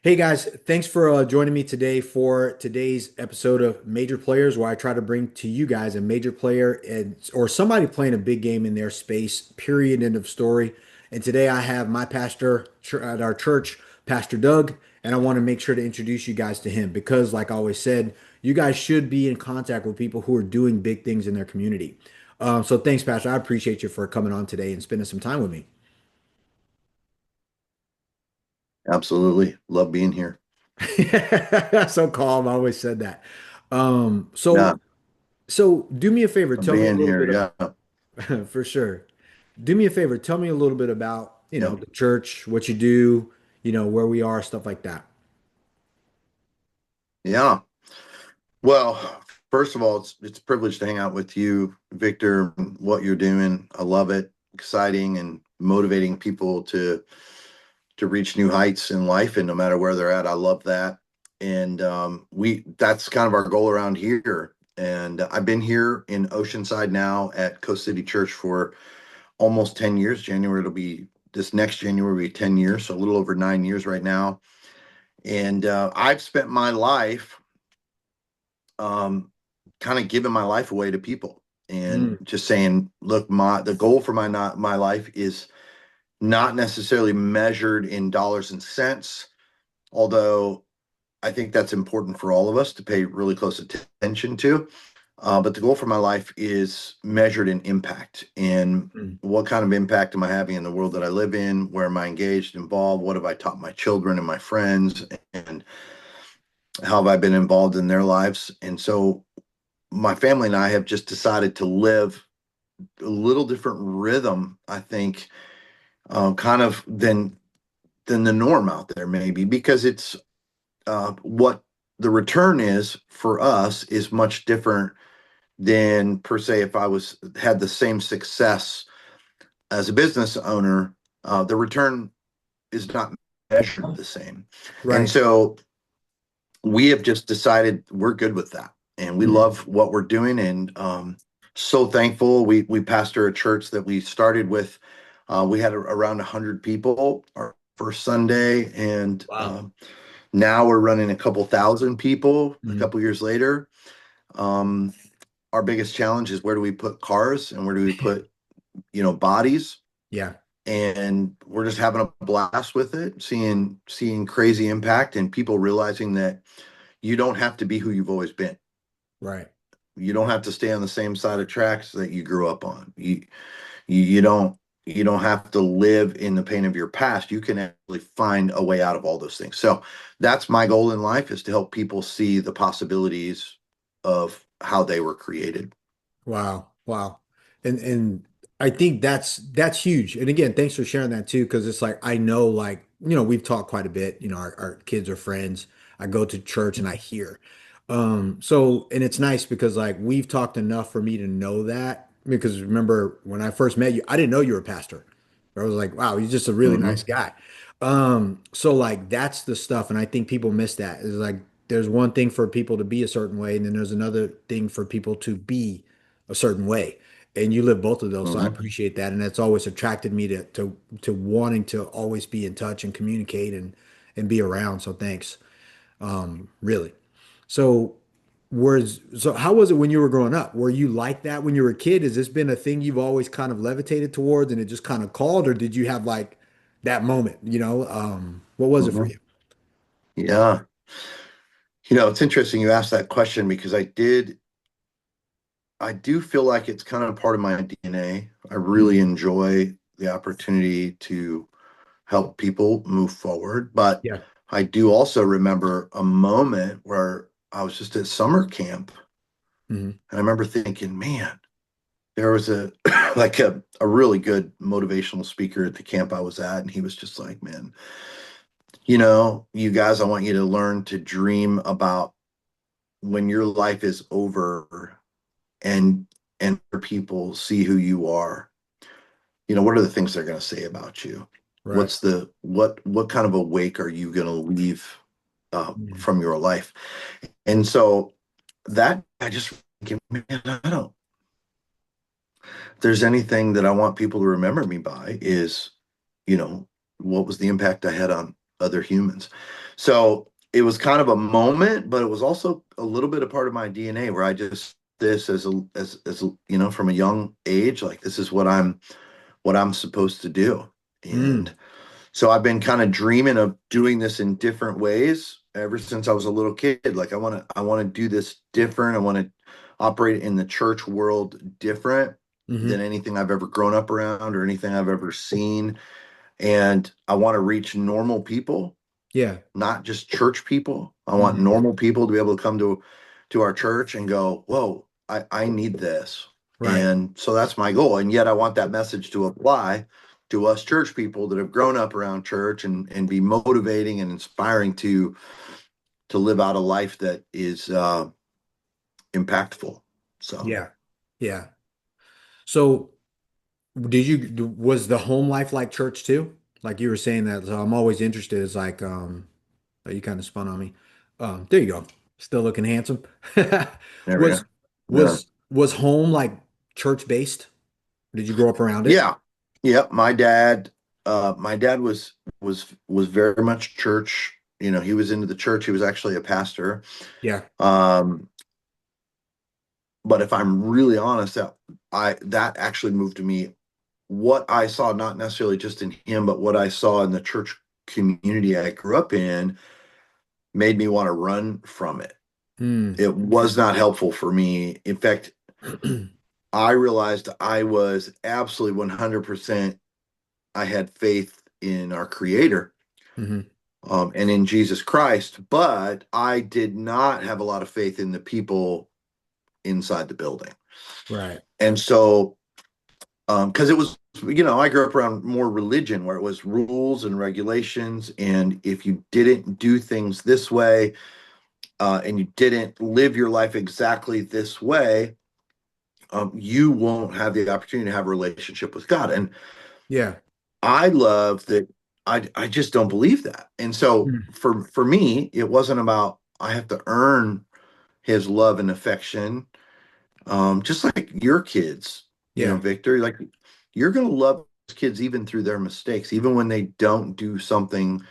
Hey guys, thanks for joining me today for today's episode of Major Players, where I try to bring to you guys a major player and or somebody playing a big game in their space. Period. End of story. And today I have my pastor at our church, Pastor Doug, and I want to make sure to introduce you guys to him because, like I always said, you guys should be in contact with people who are doing big things in their community. So thanks, Pastor. I appreciate you for coming on today and spending some time with me. Absolutely. Love being here. So calm. I always said that. Um, Yeah, so so do me a favor. love Tell me a being little here. bit Yeah. of, for sure. Do me a favor. Tell me a little bit about, Yep. the church, what you do, where we are, stuff like that. Yeah. Well, first of all, it's a privilege to hang out with you, Victor, and what you're doing. I love it. Exciting and motivating people to reach new heights in life and no matter where they're at. I love that. And we that's kind of our goal around here. And I've been here in Oceanside now at Coast City Church for almost 10 years. January it'll be this next January will be 10 years, so a little over 9 years right now. And I've spent my life um, kind of giving my life away to people and Mm, just saying, look, the goal for my life is not necessarily measured in dollars and cents, although I think that's important for all of us to pay really close attention to. But the goal for my life is measured in impact. And mm. what kind of impact am I having in the world that I live in? Where am I engaged, involved? What have I taught my children and my friends? And how have I been involved in their lives? And so my family and I have just decided to live a little different rhythm, I think, kind of than the norm out there, maybe, because it's what the return is for us is much different than per se if I was had the same success as a business owner. The return is not measured the same, and Right. so we have just decided we're good with that, and we Mm, love what we're doing, and so thankful. We pastor a church that we started with. We had around 100 people our first Sunday, and wow. now we're running a couple thousand people. A Mm, couple years later, um, our biggest challenge is where do we put cars and where do we put bodies, yeah. and we're just having a blast with it, seeing crazy impact and people realizing that you don't have to be who you've always been. Right. You don't have to stay on the same side of tracks that you grew up on. You don't have to live in the pain of your past. You can actually find a way out of all those things. So that's my goal in life, is to help people see the possibilities of how they were created. Wow. Wow. And I think that's huge. And again, thanks for sharing that too, because it's like I know like, we've talked quite a bit, our kids are friends. I go to church and I hear. So and it's nice because like we've talked enough for me to know that. Because remember when I first met you, I didn't know you were a pastor. I was like, wow, he's just a really nice Hmm. guy. So like that's the stuff, and I think people miss that. Is like there's one thing for people to be a certain way, and then there's another thing for people to be a certain way. And you live both of those. So I Hmm. appreciate that. And that's always attracted me to wanting to always be in touch and communicate and be around. So thanks. Really. So so how was it when you were growing up? Were you like that when you were a kid? Has this been a thing you've always kind of levitated towards and it just kind of called, or did you have like that moment, what was it for Hmm. you? Yeah. It's interesting you asked that question because I do feel like it's kind of part of my DNA. I really Mm, enjoy the opportunity to help people move forward. But yeah. I do also remember a moment where I was just at summer camp, Hmm. and I remember thinking, man, there was a like a really good motivational speaker at the camp I was at, and he was just like, man, you guys, I want you to learn to dream about when your life is over and people see who you are. What are the things they're going to say about you? Right. What kind of a wake are you going to leave Mm, from your life? And so that I just man, I don't. If there's anything that I want people to remember me by is, you know, what was the impact I had other humans. So it was kind of a moment, but it was also a little bit a part of my DNA where I just this as you know, from a young age, like this is what I'm supposed to do. Mm, And so I've been kind of dreaming of doing this in different ways ever since I was a little kid. Like I want to do this different. I want to operate in the church world different than hmm. anything I've ever grown up around or anything I've ever seen. And I want to reach normal people, Yeah. not just church people. I want Hmm. normal people to be able to come to our church and go, whoa, I need this. Right. And so that's my goal. And yet I want that message to apply to us church people that have grown up around church and be motivating and inspiring to live out a life that is impactful. So Yeah. Yeah. So was the home life like church too? Like you were saying that, so I'm always interested. It's like, oh, you kind of spun on me. There you go. Still looking handsome. there we go. Was Yeah. was home like church based? Did you grow up around it? Yeah. Yeah. My dad was very much church. You know, he was into the church. He was actually a pastor. Yeah. Um, but if I'm really honest, that actually moved to me. What I saw, not necessarily just in him, but what I saw in the church community I grew up in, made me want to run from it. Hmm. It was not helpful for me. In fact, I realized I was absolutely 100%. I had faith in our Creator, Hmm. and in Jesus Christ, but I did not have a lot of faith in the people inside the building. Right. And so, because it was, you know, I grew up around more religion where it was rules and regulations. And if you didn't do things this way, and you didn't live your life exactly this way, you won't have the opportunity to have a relationship with God. And Yeah. I love that. I just don't believe that. And so Mm. for me, it wasn't about I have to earn his love and affection. Just like your kids, you know, Yeah. Victor, like you're gonna love kids even through their mistakes, even when they don't do something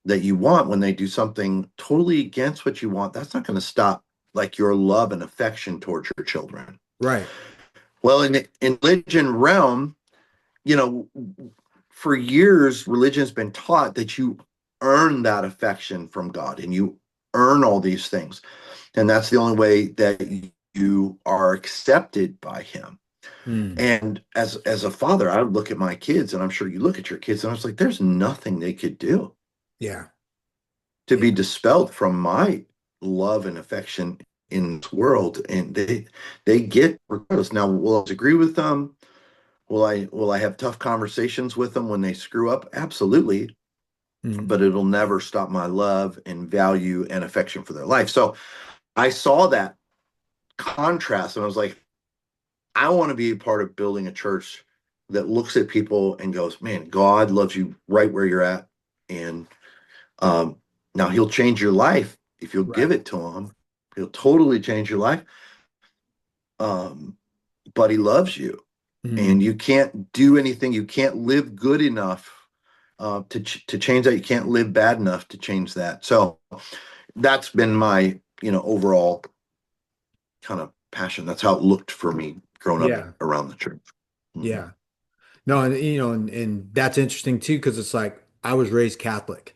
that you want, when they do something totally against what you want, that's not gonna stop like your love and affection towards your children. Right. Well, in religion realm, you know, for years, religion has been taught that you earn that affection from God and you earn all these things. And that's the only way that you are accepted by Him. Mm. And as a father, I would look at my kids, and I'm sure you look at your kids, and I was like, there's nothing they could do Yeah. to Yeah. be dispelled from my love and affection in this world. And they get regardless. Now, will I agree with them? Will I have tough conversations with them when they screw up? Absolutely. Mm. But it'll never stop my love and value and affection for their life. So I saw that contrast and I was like, I want to be a part of building a church that looks at people and goes, man, God loves you right where you're at. And um, now he'll change your life if you'll give Right. it to him. He'll totally change your life. Um, but he loves you. Mm. And you can't do anything. You can't live good enough to change that. You can't live bad enough to change that. So that's been my, you know, overall kind of passion. That's how it looked for me growing up Yeah. around the church. Mhm. Yeah. No, and and that's interesting too, because it's like I was raised Catholic.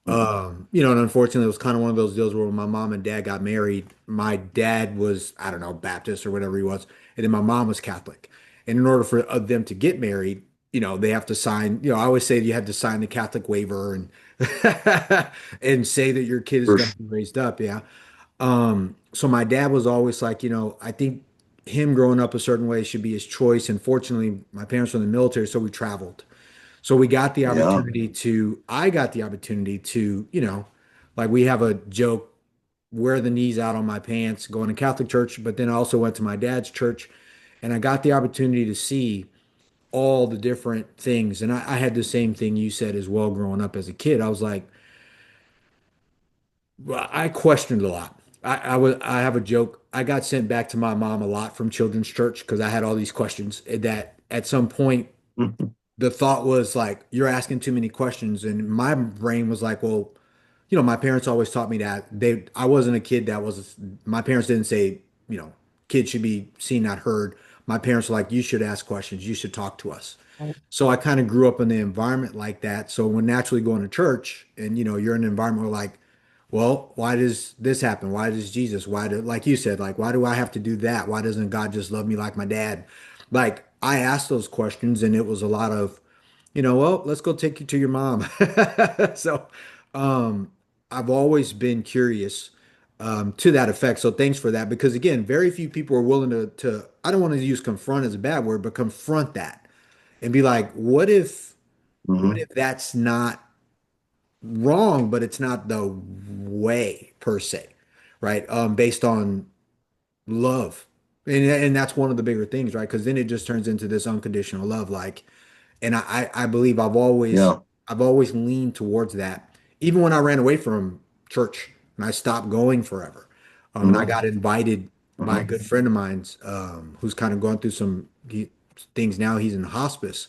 Mhm. And unfortunately, it was kind of one of those deals where when my mom and dad got married, my dad was, I don't know, Baptist or whatever he was, and then my mom was Catholic. And in order for them to get married, they have to sign, I always say you had to sign the Catholic waiver and and say that your kid is For going to be raised up. Yeah. So my dad was always like, I think him growing up a certain way should be his choice. And fortunately, my parents were in the military, so we traveled. So yeah. I got the opportunity to, like we have a joke, wear the knees out on my pants, going to Catholic church, but then I also went to my dad's church and I got the opportunity to see all the different things. And I had the same thing you said as well growing up as a kid. I was like, well, I questioned a lot. I have a joke. I got sent back to my mom a lot from children's church because I had all these questions that at some point Mhm. the thought was like, you're asking too many questions. And my brain was like, well, my parents always taught me that I wasn't a kid that was, my parents didn't say, kids should be seen, not heard. My parents were like, you should ask questions. You should talk to us. So I kind of grew up in the environment like that. So when naturally going to church and, you're in an environment where like, well, why does this happen? Why does Jesus? Why do, like you said, like, why do I have to do that? Why doesn't God just love me like my dad? Like I asked those questions and it was a lot of, well, let's go take you to your mom. So, um, I've always been curious, to that effect. So thanks for that. Because again, very few people are willing I don't want to use confront as a bad word, but confront that and be like, what Hmm. if that's not wrong, but it's not the way per se, right? Based on love. And that's one of the bigger things, right? Because then it just turns into this unconditional love. Like, and I believe Yeah. I've always leaned towards that. Even when I ran away from church and I stopped going forever. And I Hmm. got invited by a Hmm. good friend of mine's, who's kind of going through things now. He's in hospice.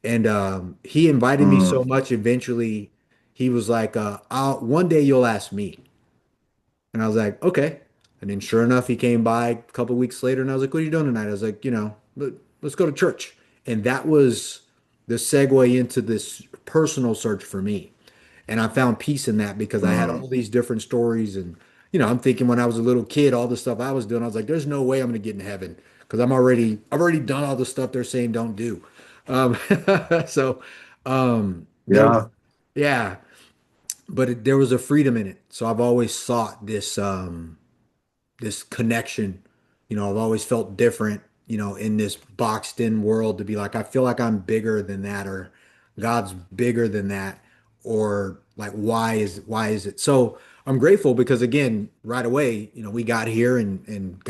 And he invited me so Mm. much eventually he was like, one day you'll ask me. And I was like, okay. And then sure enough, he came by a couple weeks later and I was like, what are you doing tonight? I was like, let's go to church. And that was the segue into this personal search for me. And I found peace in that because I had all Mm. these different stories. And, I'm thinking when I was a little kid, all the stuff I was doing, I was like, there's no way I'm going to get in heaven because I've already done all the stuff they're saying don't do. Um, so, there was, Yeah. yeah, but there was a freedom in it. So I've always sought this connection. I've always felt different, in this boxed in world to be like, I feel like I'm bigger than that, or God's bigger than that, or like, why is it? So I'm grateful because again, right away, we got here and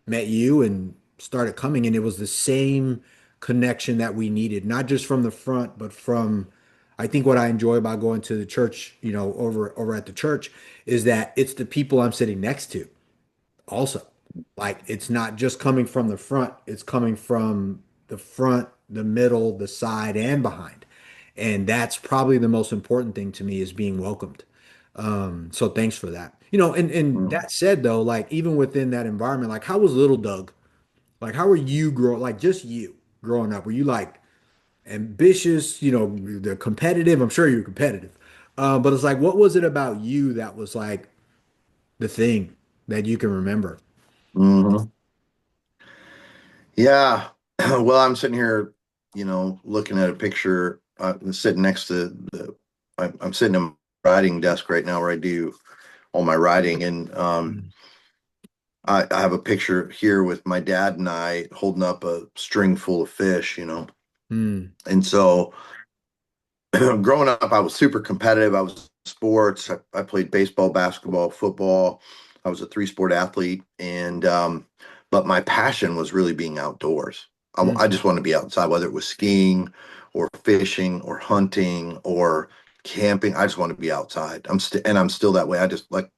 met you and started coming, and it was the same connection that we needed, not just from the front, but from I think what I enjoy about going to the church, over at the church is that it's the people I'm sitting next to also. Like it's not just coming from the front, it's coming from the front, the middle, the side, and behind. And that's probably the most important thing to me is being welcomed. So thanks for that. And Mm. that said though, like even within that environment, like how was little Doug? Like how were you growing, like just you growing up? Were you like ambitious, the competitive? I'm sure you're competitive. But it's like, what was it about you that was like the thing that you can remember? Hmm. Yeah. Well, I'm sitting here, looking at a picture, sitting next to I'm sitting at my writing desk right now where I do all my writing. And Mm, I have a picture here with my dad and I holding up a string full of fish. mm, And so growing up, I was super competitive. I was sports. I played baseball, basketball, football. I was a three-sport athlete, and but my passion was really being outdoors. I mm. just wanted to be outside, whether it was skiing or fishing or hunting or camping. I just want to be outside. And I'm still that way. I just like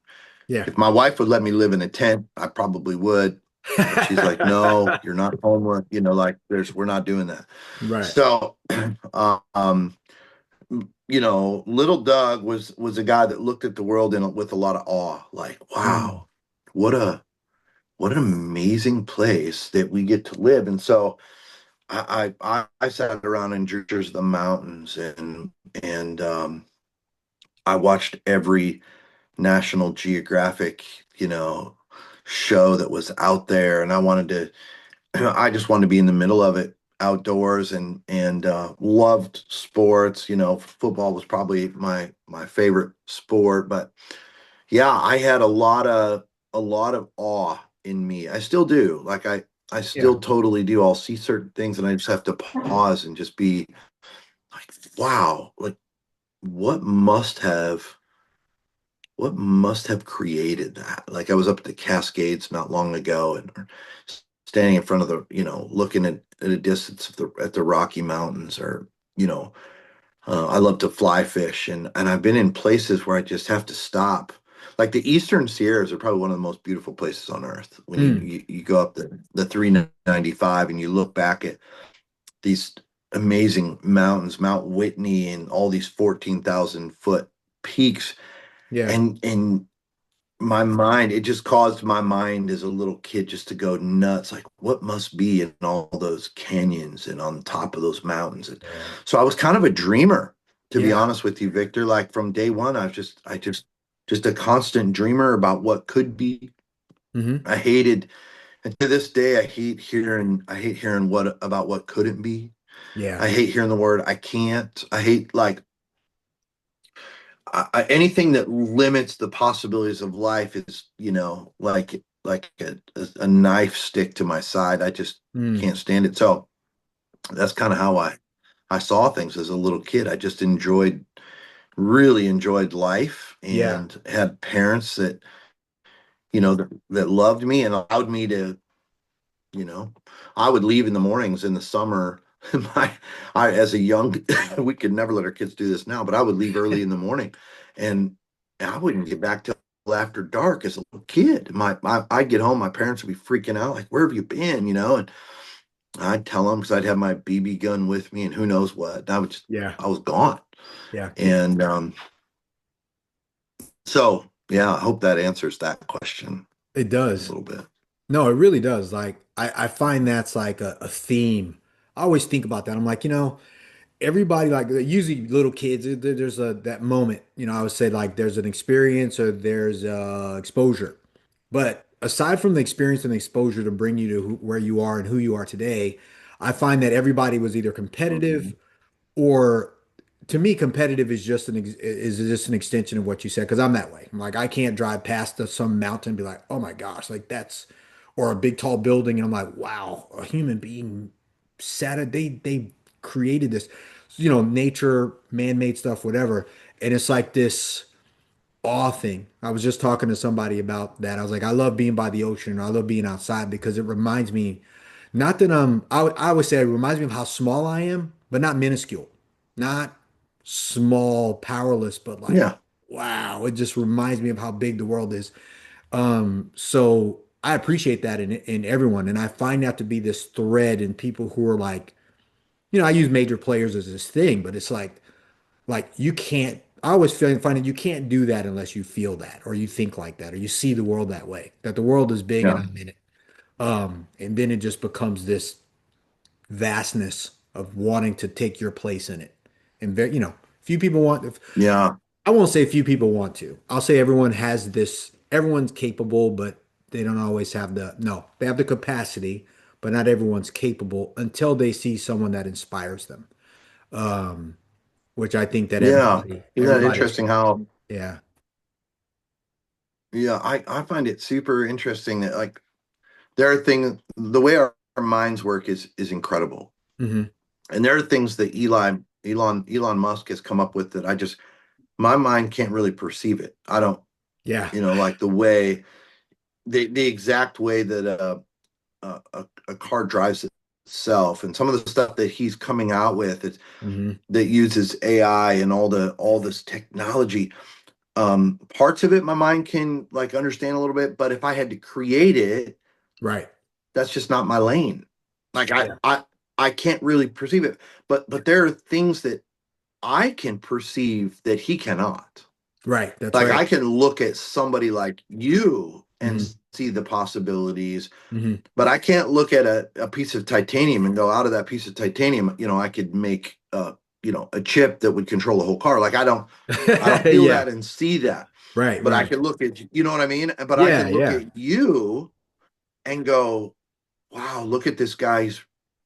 Yeah. if my wife would let me live in a tent, I probably would. But she's like, no, you're not homework. Like we're not doing that. Right. So, um, little Doug was a guy that looked at the world with a lot of awe, like, Mm, wow, what a what an amazing place that we get to live. And so I sat around in Georgia's the mountains and I watched every National Geographic, you know, show that was out there, and I wanted to I just wanted to be in the middle of it outdoors and loved sports. Football was probably my favorite sport, but yeah, I had a lot of awe in me. I still do. Like I yeah. still totally do. I'll see certain things and I just have to pause and just be like, wow, like what must have what must have created that? Like I was up at the Cascades not long ago and standing in front of looking at a distance of at the Rocky Mountains or, you know, I love to fly fish and I've been in places where I just have to stop. Like the Eastern Sierras are probably one of the most beautiful places on earth. When you Mm, you, you go up the 395 and you look back at these amazing mountains, Mount Whitney and all these 14,000 foot peaks. Yeah. And my mind, it just caused my mind as a little kid just to go nuts. Like, what must be in all those canyons and on top of those mountains? And Yeah. so I was kind of a dreamer, to be Yeah. honest with you, Victor. Like from day one, just a constant dreamer about what could be. Hmm. I hated, and to this day, I hate hearing what couldn't be. Yeah. I hate hearing the word I can't. I hate like anything that limits the possibilities of life is, like a knife stick to my side. I just Mm. can't stand it. So that's kind of how I saw things as a little kid. I just really enjoyed life Yeah. and had parents that, that loved me and allowed me to, you know, I would leave in the mornings in the summer. My, as a young, we could never let our kids do this now, but I would leave early in the morning, and I wouldn't get back till after dark as a little kid. I'd get home, my parents would be freaking out, like, "Where have you been?" And I'd tell them because I'd have my BB gun with me, and who knows what. Yeah. I was gone, Yeah. and so yeah, I hope that answers that question It a does. little bit. No, it really does. Like I find that's like a theme. I always think about that. I'm like, everybody like usually little kids, there's a that moment, I would say like there's an experience or there's exposure. But aside from the experience and the exposure to bring you to where you are and who you are today, I find that everybody was either competitive Mhm. or to me, competitive is just an extension of what you said because I'm that way. I'm like I can't drive past some mountain and be like, oh my gosh, like that's or a big tall building and I'm like, wow, a human being sat it. They created this, nature, man-made stuff, whatever. And it's like this awe thing. I was just talking to somebody about that. I was like, I love being by the ocean. I love being outside because it reminds me, not that I would say it reminds me of how small I am, but not minuscule, not small, powerless, but like, Yeah, wow, it just reminds me of how big the world is. So I appreciate that in everyone, and I find that to be this thread in people who are like, I use major players as this thing, but it's like you can't. I always find that you can't do that unless you feel that or you think like that or you see the world that way, that the world is big and yeah, I'm in it. And then it just becomes this vastness of wanting to take your place in it. And few people want, yeah, I won't say few people want to. I'll say everyone has this, everyone's capable, but they don't always have no, they have the capacity, but not everyone's capable until they see someone that inspires them. Which I think that yeah. Isn't that everybody, interesting how? yeah. Yeah, I find it super interesting that like there are things the way our minds work is incredible. Hmm. And there are things that Elon Musk has come up with that I just my mind can't really perceive it. I don't, Yeah. like the way the exact way that a car drives itself and some of the stuff that he's coming out with Hmm. that uses AI and all this technology. Parts of it my mind can like understand a little bit, but if I had to create it, Right. that's just not my lane. Like Yeah. I can't really perceive it. But there are things that I can perceive that he cannot. Right. That's Like right. I can look at somebody like you and Hmm. see the possibilities, Hmm. but I can't look at a piece of titanium and go out of that piece of titanium, I could make a chip that would control the whole car. Like I don't feel Yeah. that and see that. Right. But I Right. could look at you know what I mean? But I Yeah. can look Yeah. at you and go, wow, look at this guy.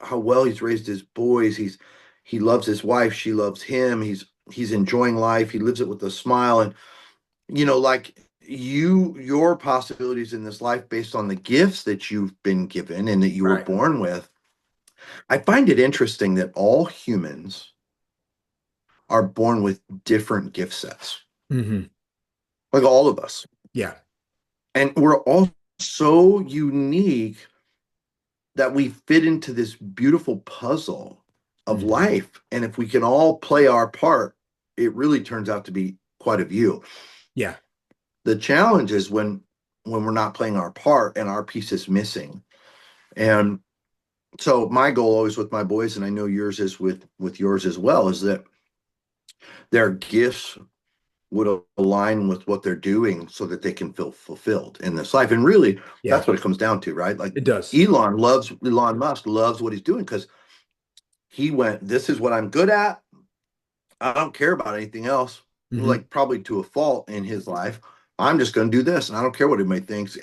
How well he's raised his boys. He loves his wife. She loves him. He's enjoying life. He lives it with a smile. And like your possibilities in this life based on the gifts that you've been given and that you were Right. born with. I find it interesting that all humans are born with different gift sets, Hmm. like all of us. Yeah. And we're all so unique that we fit into this beautiful puzzle of Hmm. life. And if we can all play our part, it really turns out to be quite a view. Yeah. The challenge is when we're not playing our part and our piece is missing. And So my goal always with my boys, and I know yours is with yours as well, is that their gifts would align with what they're doing so that they can feel fulfilled in this life. And really, Yeah, that's what it comes down to, right? Like it does. Elon Musk loves what he's doing because he went, this is what I'm good at. I don't care about anything else, Hmm. like probably to a fault in his life. I'm just going to do this and I don't care what anybody thinks.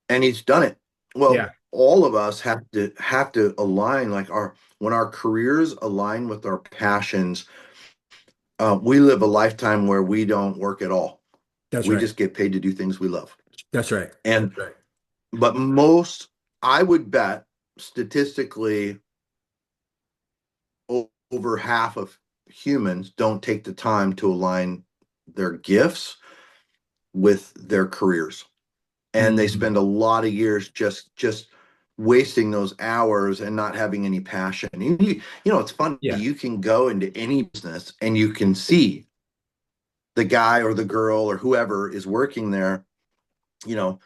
And he's done it. Well, Yeah, all of us have to align like our when our careers align with our passions. We live a lifetime where we don't work at all. that's We right. just get paid to do things we love. That's right. And That's right. but most, I would bet statistically, over half of humans don't take the time to align their gifts with their careers, and they Hmm. spend a lot of years just wasting those hours and not having any passion. It's funny. Yeah. You can go into any business and you can see the guy or the girl or whoever is working there. You know,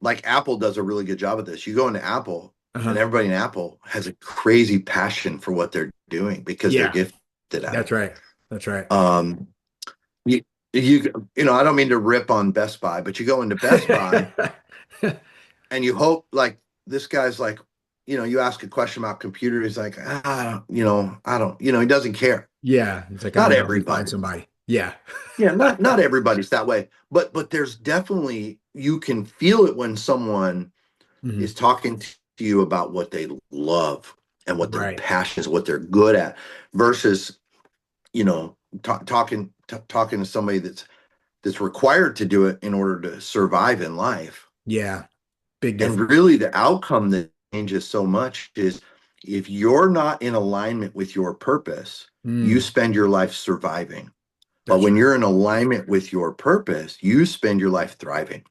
like Apple does a really good job of this. You go into Apple, and Uh-huh. everybody in Apple has a crazy passion for what they're doing because they're Yeah, gifted at that's it. right. That's right. Um, you, I don't mean to rip on Best Buy, but you go into Best Buy and you hope like this guy's like, you ask a question about computer, he's like, I don't, he doesn't care. Yeah, it's like I Not know how to find everybody. somebody. Yeah. Yeah, not everybody's that way, but there's definitely, you can feel it when someone Hmm. is talking to you about what they love and what their Right. passion is, what they're good at, versus talking to somebody that's required to do it in order to survive in life. Yeah, big And difference. really, the outcome that changes so much is if you're not in alignment with your purpose, you Mm, spend your life surviving. But that's when true. you're in alignment with your purpose, you spend your life thriving.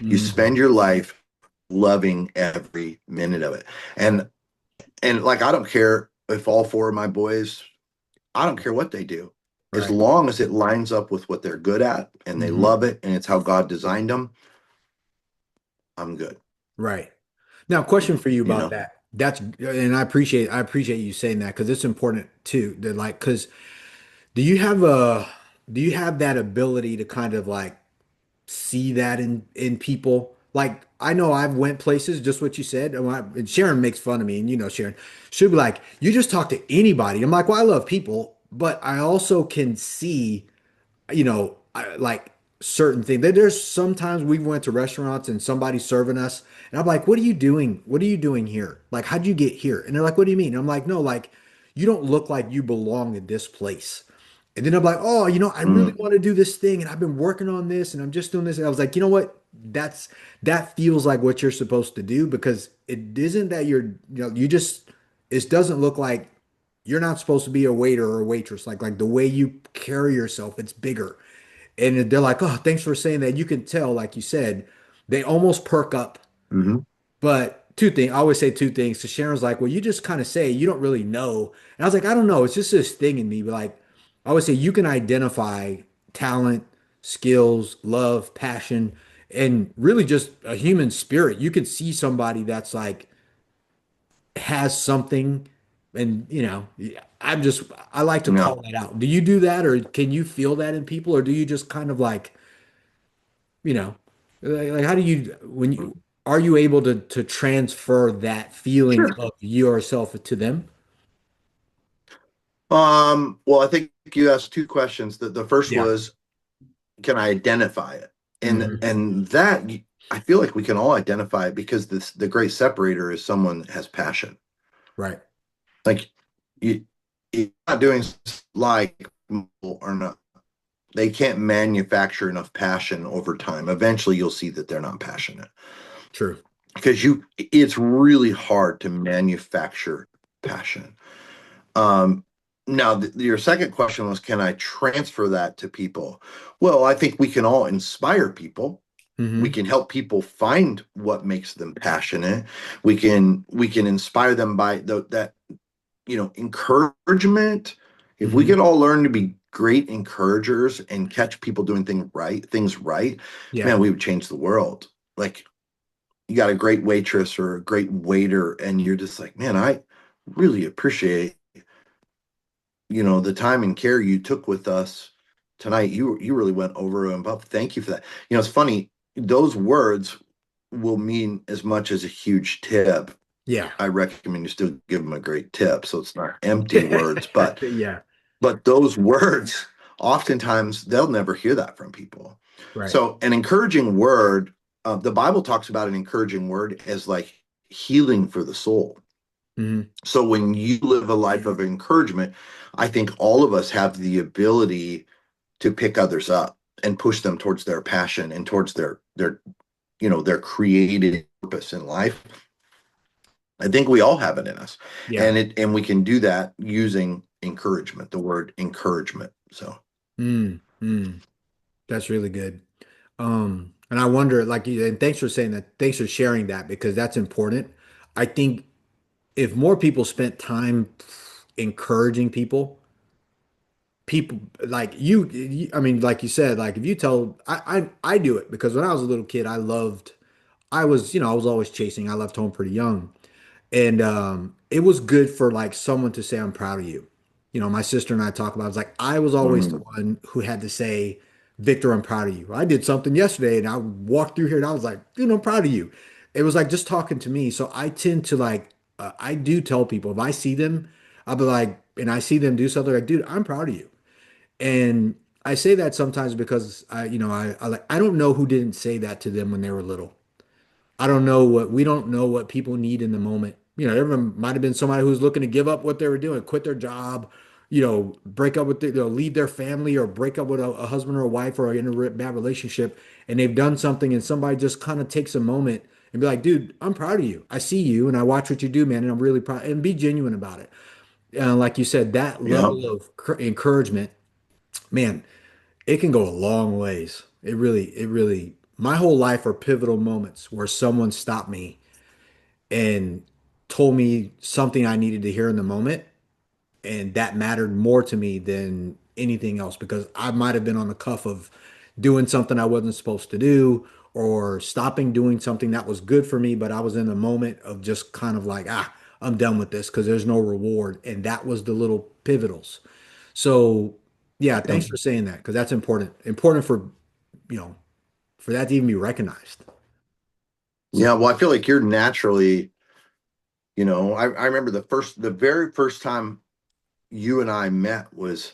You spend Hmm. your life loving every minute of it. And like, I don't care if all four of my boys, I don't care what they do, as Right. long as it lines up with what they're good at and they Hmm. love it and it's how God designed them. I'm good. Right. Now, question for you You about know. that. That's and I appreciate you saying that because it's important too. That like because do you have a do you have that ability to kind of like see that in people? Like I know I've went places, just what you said, and Sharon makes fun of me, and you know Sharon, she'll be like, "You just talk to anybody." I'm like, "Well, I love people, but I also can see." Like certain things. There's sometimes we went to restaurants and somebody's serving us, and I'm like, "What are you doing? What are you doing here? Like, how'd you get here?" And they're like, "What do you mean?" And I'm like, "No, like, you don't look like you belong in this place." And then I'm like, "Oh, I really Mm, want to do this thing, and I've been working on this, and I'm just doing this." And I was like, "You know what? That feels like what you're supposed to do because it isn't that you just it doesn't look like you're not supposed to be a waiter or a waitress. Like the way you carry yourself, it's bigger." And they're like, "Oh, thanks for saying that." You can tell, like you said, they almost perk up. mhm, But two things, I always say two things. So Sharon's like, "Well, you just kind of say you don't really know." And I was like, "I don't know. It's just this thing in me." But like, I always say you can identify talent, skills, love, passion, and really just a human spirit. You can see somebody that's like has something, and I like to yeah. call that out. Do you do that, or can you feel that in people, or do you just kind of like you know, like how do you when you are you able to transfer that feeling Sure. of yourself to them? Well, I think you asked two questions. The first Yeah. was, can I identify it? And Hmm. and that I feel like we can all identify it because the great separator is someone that has passion. Right. Like you, you're not doing like or not. They can't manufacture enough passion over time. Eventually, you'll see that they're not passionate True. because it's really hard to manufacture passion. Um, Now, your second question was, can I transfer that to people? Well, I think we can all inspire people. We Hmm. can help people find what makes them passionate. We can inspire them by that encouragement. If we Hmm. could all learn to be great encouragers and catch people doing things right, Yeah. man, we would change the world. Like you got a great waitress or a great waiter, and you're just like, man, I really appreciate, the time and care you took with us tonight. You really went over and above. Thank you for that. It's funny, those words will mean as much as a huge tip. Yeah. I recommend you still give them a great tip, so it's not empty words, but Yeah. those words, oftentimes they'll never hear that from people. Right. So an encouraging word, the Bible talks about an encouraging word as like healing for the soul. Hmm. So when you live a life of encouragement, I think all of us have the ability to pick others up and push them towards their passion and towards their created purpose in life. I think we all have it in us. Yeah. And we can do that using encouragement, the word encouragement. So Mm, mm. That's really good. And I wonder, like you, and thanks for saying that. Thanks for sharing that because that's important. I think if more people spent time encouraging people like I mean, like you said, like if you tell, I do it because when I was a little kid, I was always chasing. I left home pretty young. And it was good for like someone to say, I'm proud of you. My sister and I talk about it. It's like I was always the mhm. one who had to say, Victor, I'm proud of you. I did something yesterday and I walked through here and I was like, dude, I'm proud of you. It was like just talking to me. So I tend to like, I do tell people if I see them, I'll be like, and I see them do something like, dude, I'm proud of you. And I say that sometimes because I don't know who didn't say that to them when they were little. I don't know what we don't know what people need in the moment. There might have been somebody who's looking to give up what they were doing, quit their job, break up with leave their family or break up with a husband or a wife or in a bad relationship, and they've done something, and somebody just kind of takes a moment and be like, "Dude, I'm proud of you. I see you, and I watch what you do, man, and I'm really proud." And be genuine about it. Like you said, that Yeah. level of encouragement, man, it can go a long ways. It really. My whole life are pivotal moments where someone stopped me and told me something I needed to hear in the moment. And that mattered more to me than anything else because I might have been on the cuff of doing something I wasn't supposed to do or stopping doing something that was good for me, but I was in the moment of just kind of like, I'm done with this because there's no reward. And that was the little pivotals. So, yeah, thanks for saying that because that's important. Important you know, for that to even be recognized. Yeah. So, Well, I feel like you're naturally, I remember the very first time you and I met was,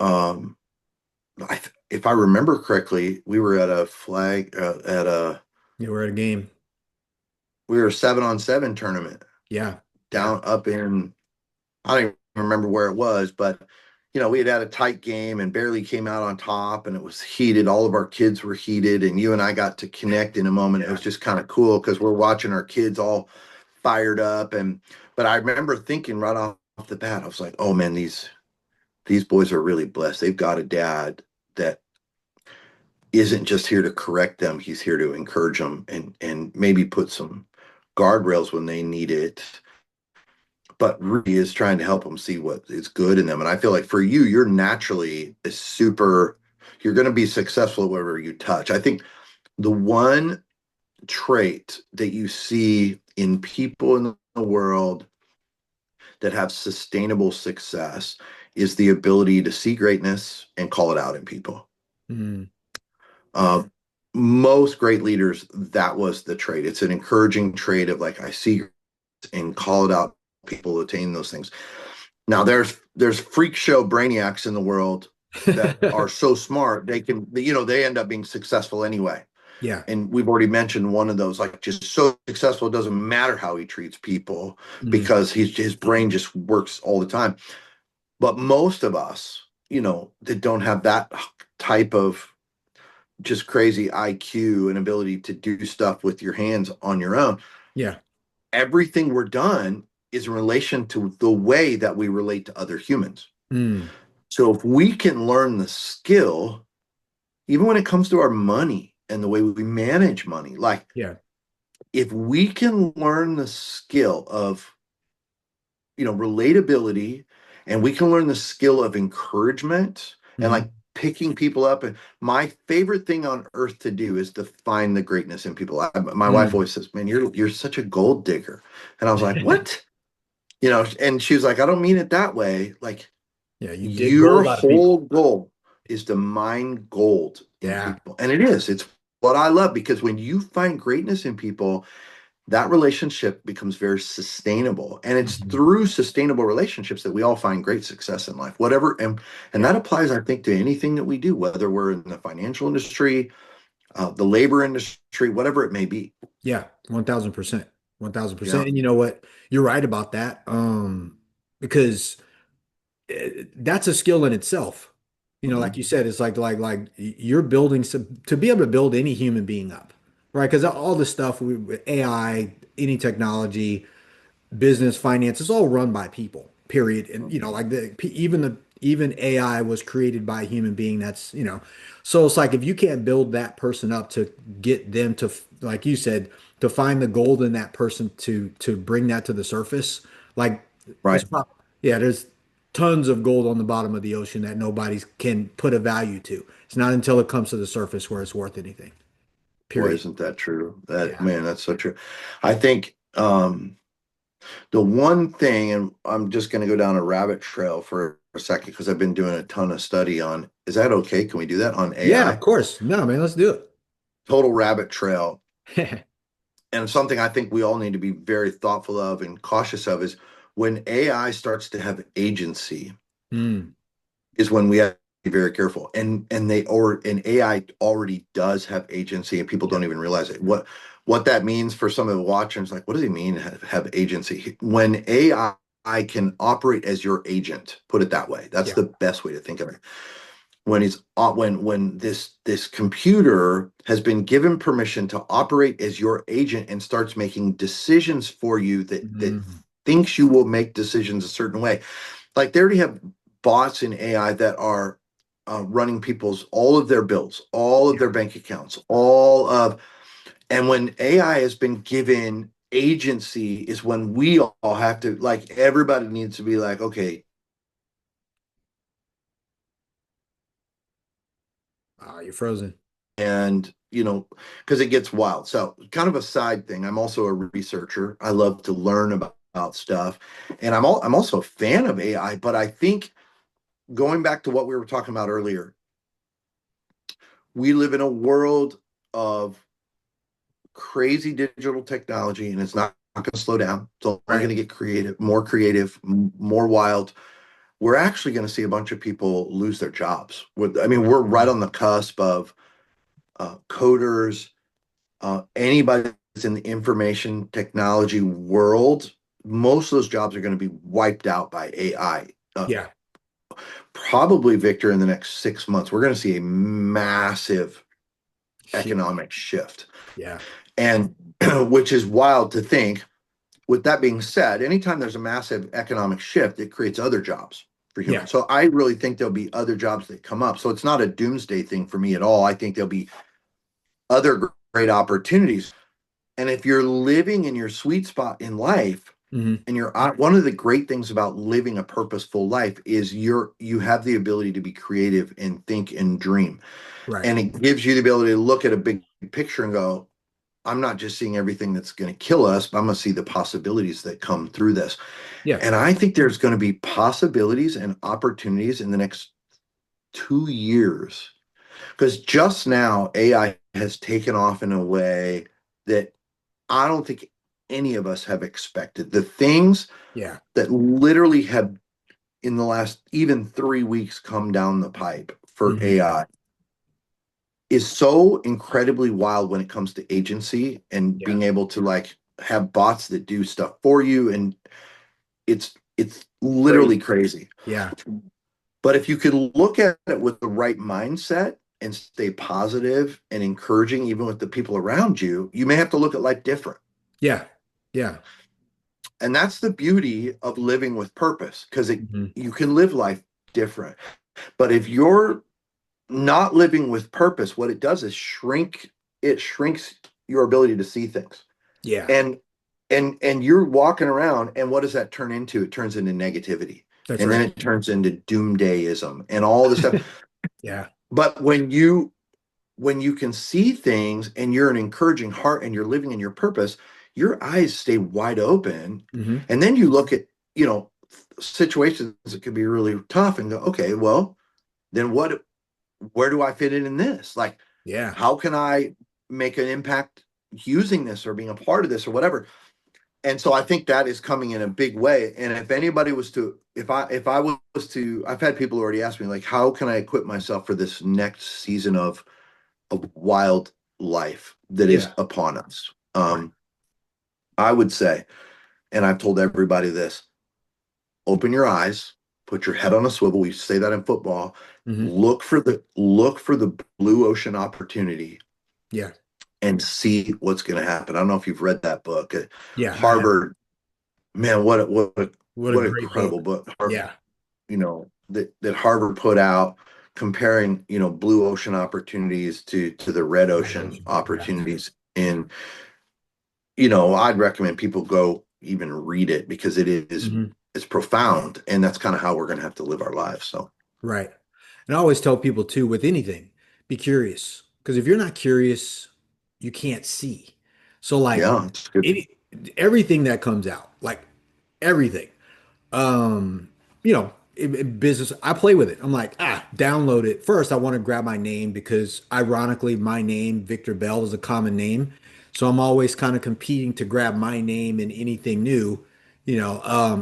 um, if I remember correctly, we were at a we're at a game. we were a 7-on-7 tournament Yeah. Yeah. down up in, I don't even remember where it was, but we had a tight game and barely came out on top, and it was heated. All of our kids were heated, and you and I got to connect in a moment. It Yeah. was just kind of cool because we're watching our kids all fired up. But I remember thinking right off the bat, I was like, oh man, these boys are really blessed. They've got a dad that isn't just here to correct them. He's here to encourage them and maybe put some guardrails when they need it, but really is trying to help them see what is good in them. And I feel like for you, you're naturally a super, you're going to be successful at whatever you touch. I think the one trait that you see in people in the world that have sustainable success is the ability to see greatness and call it out in people. Mm, Uh, Most great leaders, that was the trait. It's an encouraging trait of like, I see and call it out. People attain those things. Now there's freak show brainiacs in the world that are so smart they end up being successful anyway. yeah. And we've already mentioned one of those, like just so successful, it doesn't matter how he treats people Mm, because his brain just works all the time. But most of us, that don't have that type of just crazy IQ and ability to do stuff with your hands on your own, yeah. everything we're done is in relation to the way that we relate to other humans. Mm, So if we can learn the skill, even when it comes to our money and the way we manage money, like yeah. if we can learn the skill of, relatability, and we can learn the skill of encouragement and Hmm. like picking people up. And my favorite thing on earth to do is to find the greatness in people. My wife Mm. always says, "Man, you're such a gold digger," and I was like, "What?" And she was like, "I don't mean it that way. Like Yeah, you dig your gold out of people. whole goal is to mine gold in Yeah. people," and it is. It's what I love because when you find greatness in people, that relationship becomes very sustainable, and it's Mhm. through sustainable relationships that we all find great success in life, whatever. And Yeah. that applies, I think, to anything that we do, whether we're in the financial industry, the labor industry, whatever it may be. Yeah. 1000%. 1000%. Yeah. And you know what? You're right about that. Because that's a skill in itself. Like Mhm. you said, it's like you're building some to be able to build any human being up, right? Because all this stuff with AI, any technology, business, finance, it's all run by people, period. And Mhm. like even AI was created by a human being. So it's like if you can't build that person up to get them to, like you said, to find the gold in that person to bring that to the surface, like it's Right. probably, yeah, there's tons of gold on the bottom of the ocean that nobody can put a value to. It's not until it comes to the surface where it's worth anything. Boy, Period. isn't that true? That Yeah. man, that's so true. I think the one thing, and I'm just going to go down a rabbit trail for a second because I've been doing a ton of study on, is that okay? Can we do that on Yeah, of AI? course. No, man, let's do Total rabbit trail. it. And something I think we all need to be very thoughtful of and cautious of is when AI starts to have agency, Mm, is when we have to be very careful. And AI already does have agency, and people yeah. don't even realize it. What that means for some of the watchers, like, what does he mean have agency? When AI can operate as your agent, put it that way. That's Yeah. the best way to think of it. When this computer has been given permission to operate as your agent and starts making decisions for you that Mhm. thinks you will make decisions a certain way, like they already have bots in AI that are running people's all of their bills, all of Yeah. their bank accounts, all of, and when AI has been given agency is when we all have to, like, everybody needs to be like, okay, Ah, you're frozen. and because it gets wild. So kind of a side thing, I'm also a researcher. I love to learn about stuff, and I'm also a fan of AI, but I think going back to what we were talking about earlier, we live in a world of crazy digital technology, and it's not going to slow down. It's only Right. going to get creative, more wild. We're actually going to see a bunch of people lose their jobs. I mean, we're right Mm. on the cusp of coders, anybody that's in the information technology world. Most of those jobs are going to be wiped out by AI. Yeah. Probably, Victor, in the next 6 months, we're going to see a massive Shift. economic shift, Yeah. and which is wild to think. With that being said, anytime there's a massive economic shift, it creates other jobs for Yeah. humans. So I really think there'll be other jobs that come up. So it's not a doomsday thing for me at all. I think there'll be other great opportunities. And if you're living in your sweet spot in life, Hmm. and you're one of the great things about living a purposeful life is you have the ability to be creative and think and dream. Right. And it gives you the ability to look at a big picture and go, I'm not just seeing everything that's going to kill us, but I'm going to see the possibilities that come through this. Yeah. And I think there's going to be possibilities and opportunities in the next 2 years, because just now AI has taken off in a way that I don't think any of us have expected. The things Yeah. that literally have in the last even 3 weeks come down the pipe for Hmm. AI is so incredibly wild when it comes to agency and Yeah. being able to, like, have bots that do stuff for you, and it's literally Crazy. crazy. Yeah. But if you could look at it with the right mindset and stay positive and encouraging even with the people around you, you may have to look at life different. Yeah. Yeah. And that's the beauty of living with purpose, because it Hmm. you can live life different. But if you're not living with purpose, what it does is it shrinks your ability to see things. Yeah. And you're walking around, and what does that turn into? It turns into negativity. That's And then right. it turns into doomsdayism and all this stuff. Yeah. But when you can see things and you're an encouraging heart and you're living in your purpose, your eyes stay wide open. Hmm. And then you look at, you know, situations that could be really tough and go, okay, well, then where do I fit in this? Like, Yeah. how can I make an impact using this or being a part of this or whatever? And so I think that is coming in a big way. And if anybody was to, if I was to, I've had people already ask me, like, how can I equip myself for this next season of wild life that is Yeah. upon us? Right. I would say, and I've told everybody this: open your eyes, put your head on a swivel. We say that in football. Hmm. Look for the blue ocean opportunity Yeah. and see what's going to happen. I don't know if you've read that book. Yeah. I have. Harvard, man, What a what an great book. incredible book. Harvard, Yeah. you know, that Harvard put out comparing, you know, blue ocean opportunities to the red Red ocean Ocean. Yeah. opportunities. And, you know, I'd recommend people go even read it because Hmm. it's profound. And that's kind of how we're going to have to live our lives. So Right. And I always tell people too, with anything, be curious. Because if you're not curious, you can't see. So like yeah, it's good. any everything that comes out, like everything. um in business, I play with it. I'm like, download it first. I want to grab my name because ironically my name Victor Bell is a common name, so I'm always kind of competing to grab my name in anything new.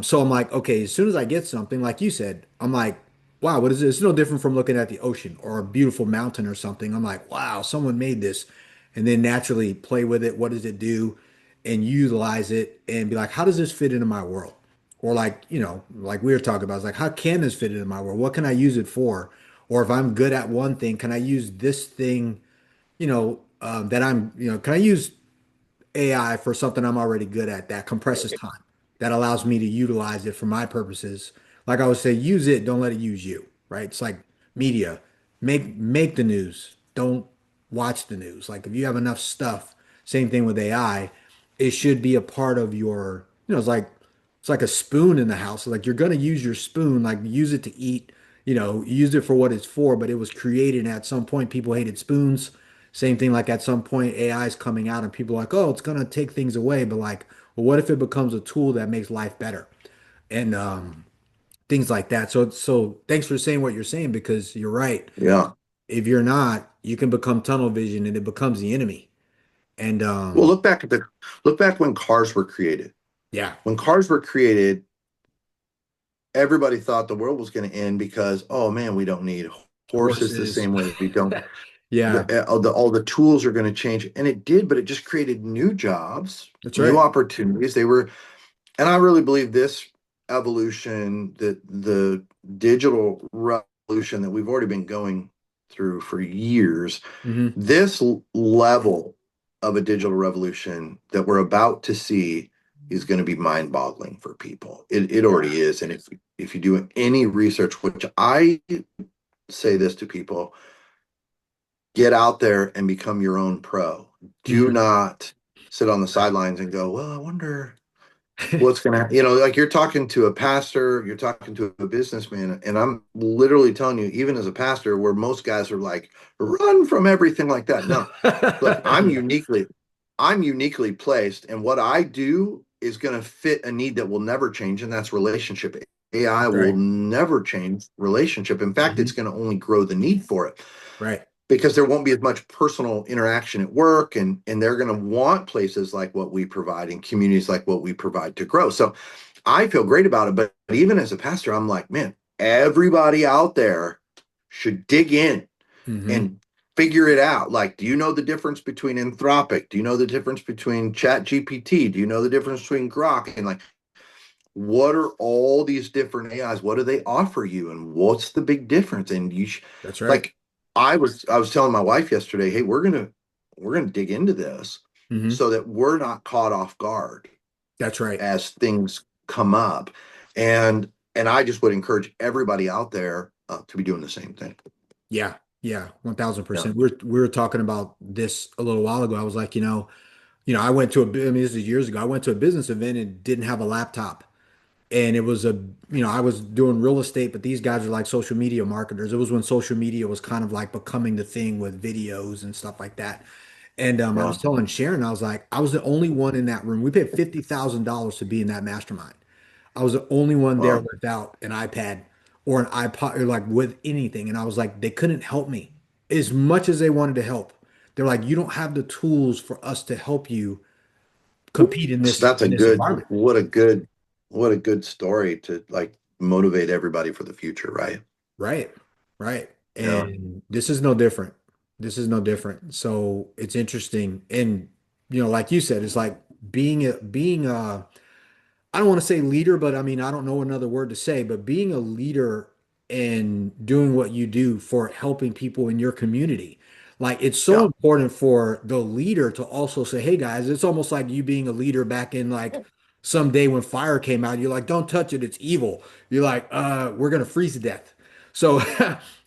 So I'm like, okay, as soon as I get something like you said, I'm like, wow, what is this? It's no different from looking at the ocean or a beautiful mountain or something. I'm like, wow, someone made this. And then naturally play with it. What does it do? And utilize it and be like, how does this fit into my world? Or like, like we were talking about, it's like, how can this fit into my world? What can I use it for? Or if I'm good at one thing, can I use this thing, can I use AI for something I'm already good at that compresses time, that allows me to utilize it for my purposes. Like I would say, use it, don't let it use you, right? It's like media. Make the news. Don't watch the news. Like if you have enough stuff, same thing with AI, it should be a part of your, it's like a spoon in the house. Like you're gonna use your spoon, like use it to eat, use it for what it's for, but it was created at some point. People hated spoons. Same thing, like at some point, AI is coming out and people are like, oh, it's gonna take things away. But like, well, what if it becomes a tool that makes life better? And things like that. So thanks for saying what you're saying because you're right. Yeah. If you're not, you can become tunnel vision and it becomes the enemy. And Well, look back when cars were created. yeah, When cars were created, everybody thought the world was going to end because, oh man, we don't need horses the horses. same way we don't. Yeah, All the tools are going to change, and it did, but it just created new jobs, that's new right. opportunities. They were, and I really believe this evolution, that the digital revolution that we've already been going through for years, Hmm. this level of a digital revolution that we're about to see is going to be mind-boggling for people. It Yeah. already is, and if you do any research, which I say this to people, get out there and become your own pro. Do Hmm. not sit on the sidelines and go, well, I wonder what's going to, like you're talking to a pastor, you're talking to a businessman, and I'm literally telling you, even as a pastor, where most guys are like, run from everything like that. No, look, Yeah, I'm uniquely placed, and what I do is going to fit a need that will never change, and that's relationship. AI that's will right. never change relationship. In fact, it's Hmm. going to only grow the need for it Right. because there won't be as much personal interaction at work, and they're going to want places like what we provide and communities like what we provide to grow. So I feel great about it, but even as a pastor, I'm like, man, everybody out there should dig in Hmm. and figure it out. Like, do you know the difference between Anthropic? Do you know the difference between Chat GPT? Do you know the difference between Grok? And like, what are all these different AIs? What do they offer you? And what's the big difference? And That's right. like, I was telling my wife yesterday, hey, we're gonna dig into this Hmm. so that we're not caught off guard That's right. as things come up. And I just would encourage everybody out there to be doing the same thing. Yeah, yeah, Yeah. 1000%. We were talking about this a little while ago. I was like, I went to I mean, this is years ago. I went to a business event and didn't have a laptop. And it was I was doing real estate, but these guys are like social media marketers. It was when social media was kind of like becoming the thing with videos and stuff like that. And I was Wow. telling Sharon, I was like, I was the only one in that room. We paid $50,000 to be in that mastermind. I was the only one there Wow. without an iPad or an iPod or like with anything. And I was like, they couldn't help me as much as they wanted to help. They're like, you don't have the tools for us to help you compete in So that's a this good, environment. what a good story to like motivate everybody for the future, right? Right. Right. Yeah. And this is no different. This is no different. So it's interesting. And like you said, it's like being a I don't want to say leader, but I mean, I don't know another word to say, but being a leader and doing what you do for helping people in your community. Like it's so Yeah. important for the leader to also say, hey guys, it's almost like you being a leader back in like some day when fire came out, you're like, don't touch it, it's evil. You're like, we're gonna freeze to death. So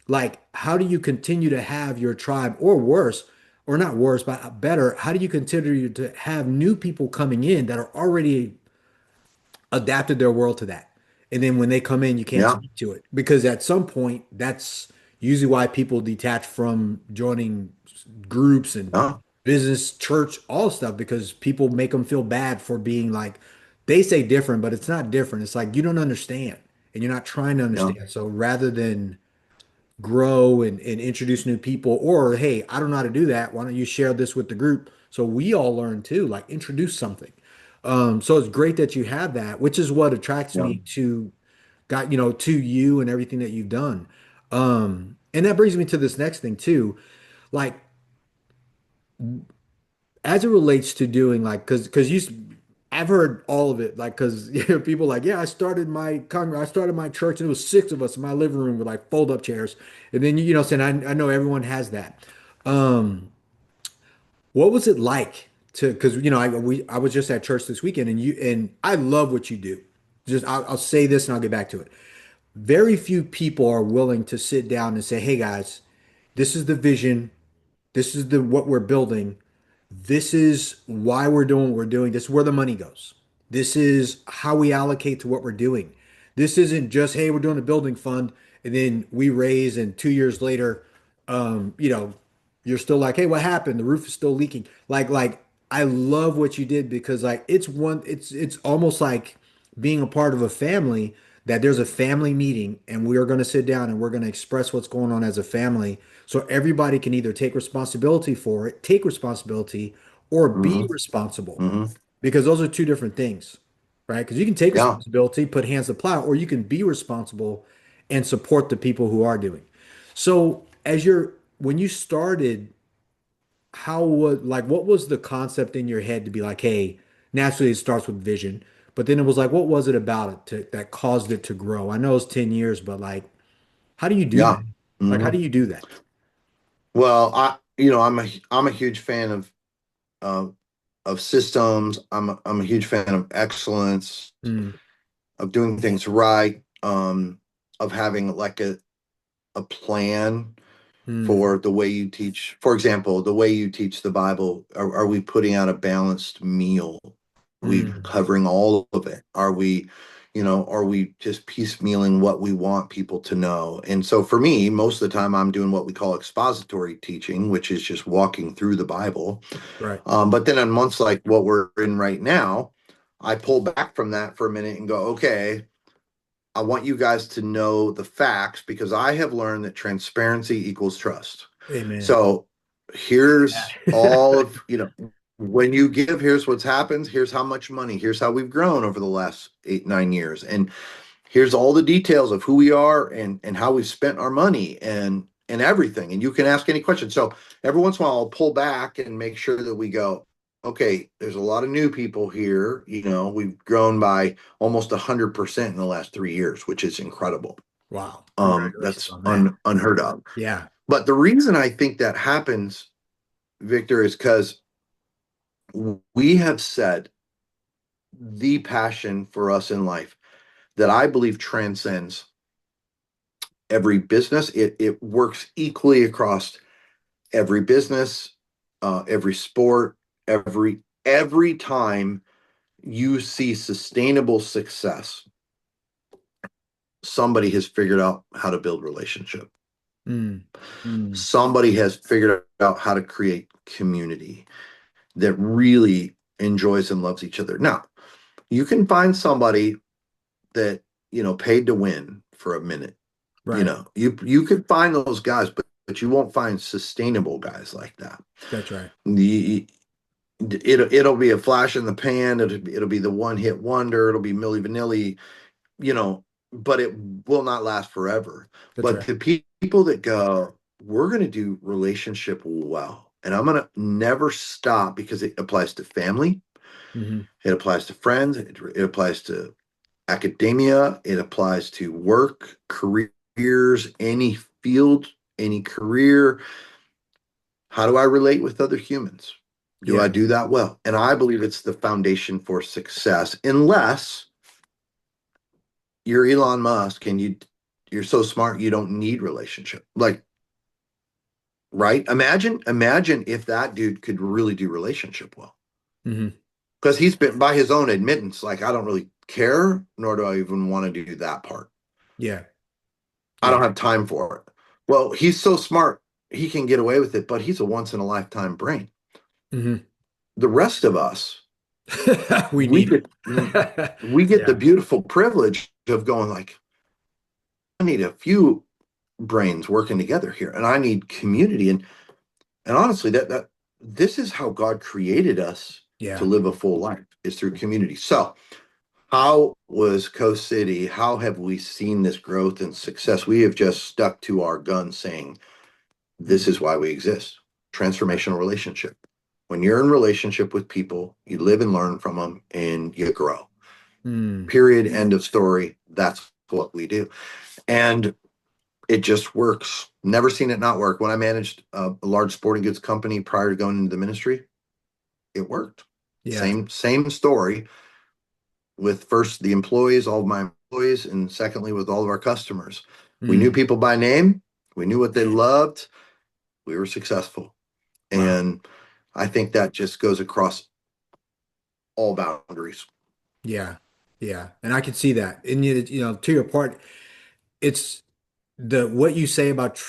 like, how do you continue to have your tribe or worse, or not worse, but better, how do you continue to have new people coming in that are already adapted their world to that. And then when they come in, you can't Yeah. speak to it because at some point, that's usually why people detach from joining groups and Yeah. business, church, all stuff because people make them feel bad for being like, they say different, but it's not different. It's like you don't understand and you're not trying to Yeah. understand. So rather than grow and introduce new people, or hey, I don't know how to do that. Why don't you share this with the group so we all learn too? Like introduce something. So it's great that you have that, which is what attracts Yeah. me to to you and everything that you've done. And that brings me to this next thing too. Like as it relates to doing like because I've heard all of it like because people like yeah I started my church and it was six of us in my living room with like fold up chairs and then saying I know everyone has that. Um, what was it like to because I was just at church this weekend and I love what you do. Just I'll say this and I'll get back to it. Very few people are willing to sit down and say, hey guys, this is the vision. This is the what we're building. This is why we're doing what we're doing. This is where the money goes. This is how we allocate to what we're doing. This isn't just, hey, we're doing a building fund and then we raise and 2 years later, um, you know, you're still like, hey, what happened? The roof is still leaking. Like I love what you did because like it's almost like being a part of a family that there's a family meeting and we are going to sit down and we're going to express what's going on as a family so everybody can either take responsibility for it, take responsibility, or be Hmm. responsible Hmm. because those are two different things, right? Because you can take Yeah. responsibility, put hands to the plow, or you can be responsible and support the people who are doing. So when you started, how would like what was the concept in your head to be like, hey, naturally it starts with vision, but then it was like, what was it about that caused it to grow? I know it's 10 years, but like, how do you do that? Yeah. Like, how Hmm. do you do that? Well, I'm a huge fan uh, of systems. I'm a huge fan of excellence, Mm, of doing things right, of having like a plan mm, for the way you teach. For example, the way you teach the Bible, are we putting out a balanced meal? Are we mm, covering all of it? Are we just piecemealing what we want people to know? And so for me, most of the time I'm doing what we call expository teaching, which is just walking through the Bible. right. But then on months like what we're in right now, I pull back from that for a minute and go, okay, I want you guys to know the facts because I have learned that transparency equals trust. Amen. So here's all of, when you give, here's what's happened, here's how much money, here's how we've grown over the last 8, 9 years. And here's all the details of who we are and how we've spent our money and everything. And you can ask any question. So every once in a while I'll pull back and make sure that we go, okay, there's a lot of new people here. We've grown by almost 100% in the last 3 years, which is incredible. Wow. Congratulations That's on that. unheard of. Yeah. But the reason I think that happens, Victor, is because we have said the passion for us in life that I believe transcends every business. It works equally across every business, every sport, every time you see sustainable success. somebody has figured out how to build relationship. Mm. Mm. Somebody has figured out how to create community that really enjoys and loves each other. Now, you can find somebody that, paid to win for a minute. Right. You could find those guys, but you won't find sustainable guys like that. That's right. The it'll be a flash in the pan. It'll be the one hit wonder. It'll be Milli Vanilli, you know, but it will not last forever. That's But right. the people that go, we're going to do relationship well, and I'm going to never stop because it applies to family, Hmm. it applies to friends, it applies to academia, it applies to work, careers, any field, any career. How do I relate with other humans? Do I Yeah. do that well? And I believe it's the foundation for success, unless you're Elon Musk and you're so smart you don't need relationship. Like, right? Imagine if that dude could really do relationship well. Hmm. Because he's been by his own admittance, like, I don't really care, nor do I even want to do that part. Yeah. I Yeah. don't have time for it. Well, he's so smart, he can get away with it, but he's a once in a lifetime brain. Hmm. The rest of us, We we need get it. we get the Yeah. beautiful privilege of going like, I need a few brains working together here, and I need community. And honestly, that this is how God created us to Yeah. live a full life, is through community. So how was Coast City? How have we seen this growth and success? We have just stuck to our guns saying, this Mm. is why we exist. Yeah. Transformational relationship. When you're in relationship with people, you live and learn from them and you grow. Mm. Period. End of story. That's what we do. And it just works. Never seen it not work. When I managed a large sporting goods company prior to going into the ministry, it worked. Yeah. Same story with first the employees, all of my employees, and secondly with all of our customers. We knew Mm. people by name. We knew what they loved. We were successful. Wow. And I think that just goes across all boundaries. Yeah. Yeah. And I can see that. And to your part, it's the what you say about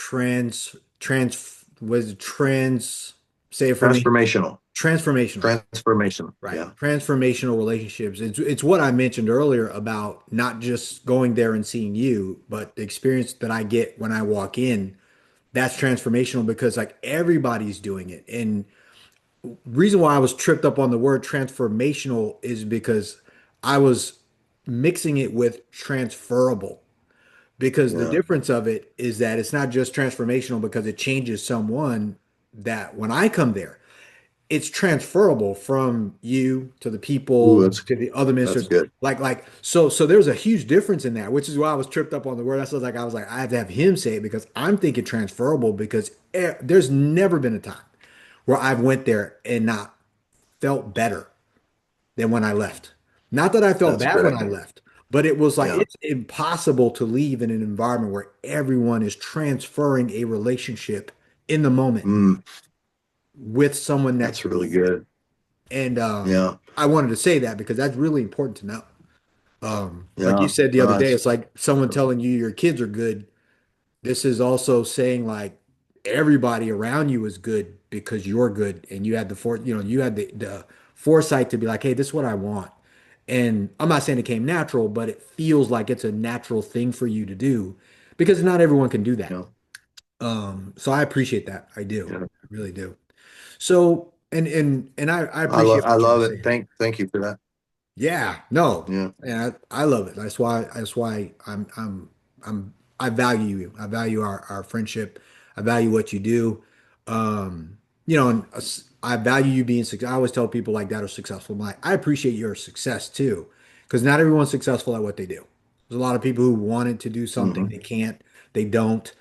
was it trans say it for me. Transformational. Transformational. Transformational. Right. Yeah. Transformational relationships. It's what I mentioned earlier about not just going there and seeing you, but the experience that I get when I walk in, that's transformational because like everybody's doing it. And reason why I was tripped up on the word transformational is because I was mixing it with transferable. Because the Yeah. difference of it is that it's not just transformational because it changes someone that when I come there, it's transferable from you to the Ooh, people to the other that's ministers. good. So there's a huge difference in that, which is why I was tripped up on the word. I was like, I have to have him say it because I'm thinking transferable because there's never been a time where I've went there and not felt better than when I left. Not that I felt That's a bad great when I idea. left, but it was like Yeah. it's impossible to leave in an environment where everyone is transferring a relationship in the moment Mm, with someone next that's to really you. good. And Yeah. I wanted to say that because that's really important to know. Like you Yeah. said the other No, day, it's it's like someone telling you your kids are good. This is also saying like everybody around you is good because you're good and you had you had the foresight to be like, hey, this is what I want. And I'm not saying it came natural, but it feels like it's a natural thing for you to do because not everyone can do that. yeah. So I appreciate that. I do. Yeah. I really do. So and I I appreciate love I what you were love it. saying. Thank you for that. Yeah, no, Yeah. and I love it. That's why I value you. I value our friendship. I value what you do. And I value you being successful. I always tell people like that are successful. I'm like, I appreciate your success too, because not everyone's successful at what they do. There's a lot of people who wanted to do something Hmm. they can't, they don't.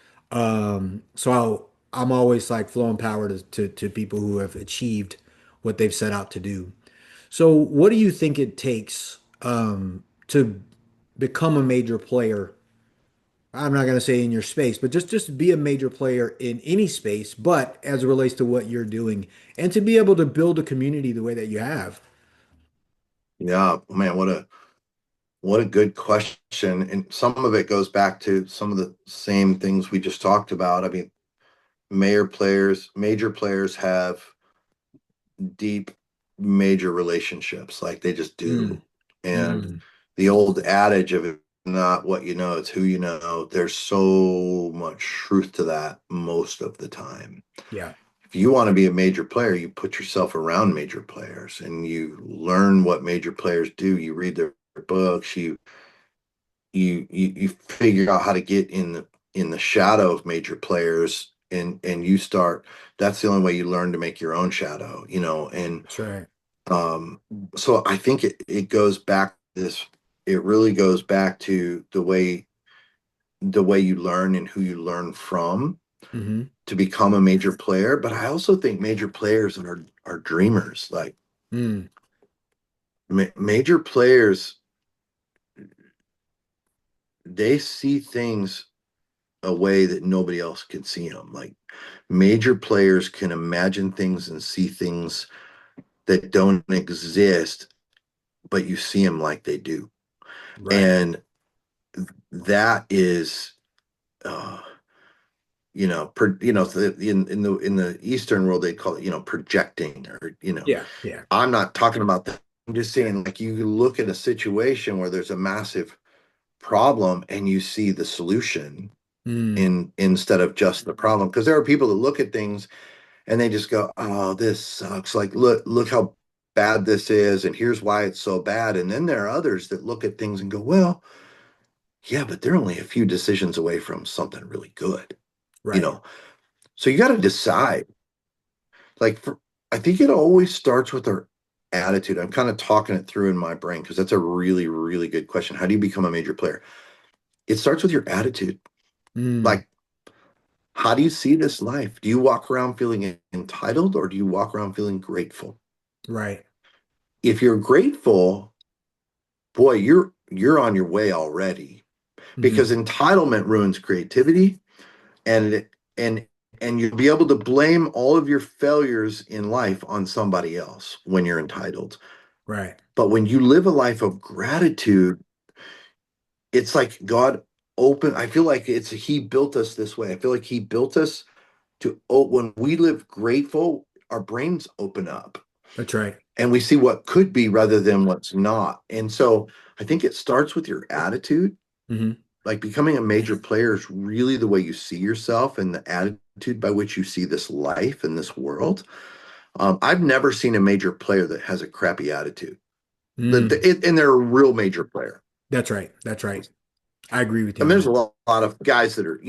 I'm always like flowing power to people who have achieved what they've set out to do. So, what do you think it takes to become a major player? I'm not going to say in your space, but just be a major player in any space, but as it relates to what you're doing and to be able to build a community the way that you have. Yeah, man, What a good question. And some of it goes back to some of the same things we just talked about. I mean, major players have deep major relationships, like they just Mm, do. And mm, the old adage of it's not what you know, it's who you know, there's so much truth to that most of the time. yeah, If you want to be a major player, you put yourself around major players and you learn what major players do. You read their books, you figure out how to get in the shadow of major players, and you start, that's the only way you learn to make your own shadow, and that's right. um so I think it goes back to this, it really goes back to the way you learn and who you learn from Hmm. to become a major player. But I also think major players are dreamers. Like Mm, major players, they see things a way that nobody else can see them. Like major players can imagine things and see things that don't exist, but you see them like they do. right. And that is, uh, in the Eastern world, they call it, projecting, or, Yeah, yeah. I'm not talking about that. I'm just saying, like, you look at a situation where there's a massive problem and you see the solution Mm, instead of just the problem. Because there are people that look at things and they just go, "Oh, this sucks. Like, look how bad this is, and here's why it's so bad." And then there are others that look at things and go, "Well, yeah, but they're only a few decisions away from something really good." You right. know, so you got to decide. Like, I think it always starts with our attitude. I'm kind of talking it through in my brain because that's a really, really good question. How do you become a major player? It starts with your attitude. Mm, Like, how do you see this life? Do you walk around feeling entitled, or do you walk around feeling grateful? right. If you're grateful, boy, you're on your way already, Hmm. because entitlement ruins creativity, and and and you'll be able to blame all of your failures in life on somebody else when you're entitled. Right. But when you live a life of gratitude, it's like God I feel like it's he built us this way. I feel like he built us to, when we live grateful, our brains open up That's right. and we see what could be rather than what's not. And so I think it starts with your attitude. Hmm. Like, becoming a major player is really the way you see yourself and the attitude by which you see this life and this world. I've never seen a major player that has a crappy attitude. Mm, And they're a real major player. that's right. That's right. I agree with you And on there's a that. lot of guys that are,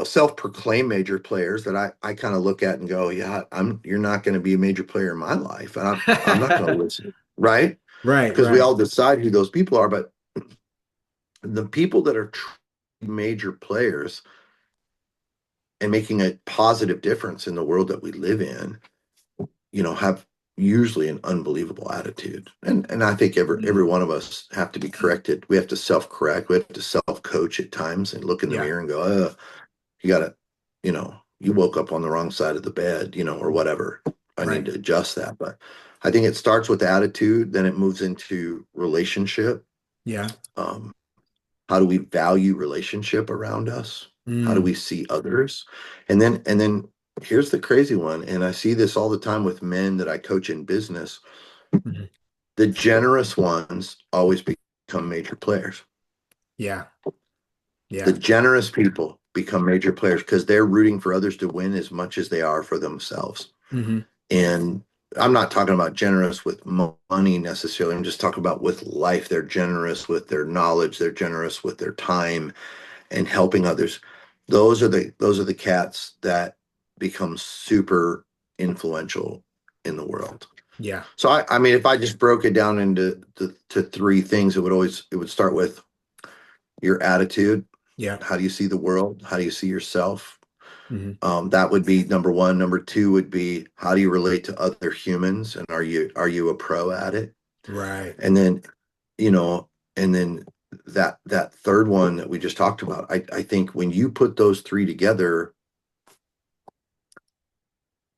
self-proclaimed major players that I kind of look at and go, yeah, you're not going to be a major player in my life. And I'm not going to listen. Right. Right, Because we right. all decide who those people are. But the people that are major players and making a positive difference in the world that we live in, have usually an unbelievable attitude. And I think every Mm, one of us have to be corrected. We have to self-correct. We have to self-coach at times and look in the yeah, mirror and go, you gotta, you woke up on the wrong side of the bed, or whatever. I need right. to adjust that. But I think it starts with attitude, then it moves into relationship. Yeah. Um, how do we value relationship around us? How do Mm, we see others? And then here's the crazy one, and I see this all the time with men that I coach in business. mhm. The generous ones always become major players. Yeah, The yeah. generous people become major players because they're rooting for others to win as much as they are for themselves. Hmm. And I'm not talking about generous with money necessarily. I'm just talking about with life. They're generous with their knowledge. They're generous with their time and helping others. Those are the cats that become super influential in the world. Yeah, So I mean, if I just broke it down into to three things, it would start with your attitude. yeah. How do you see the world? How do you see yourself? Hmm. That would be number one. Number two would be, how do you relate to other humans, and are you a pro at it? Right. And then, you know, and then that third one that we just talked about, I think when you put those three together,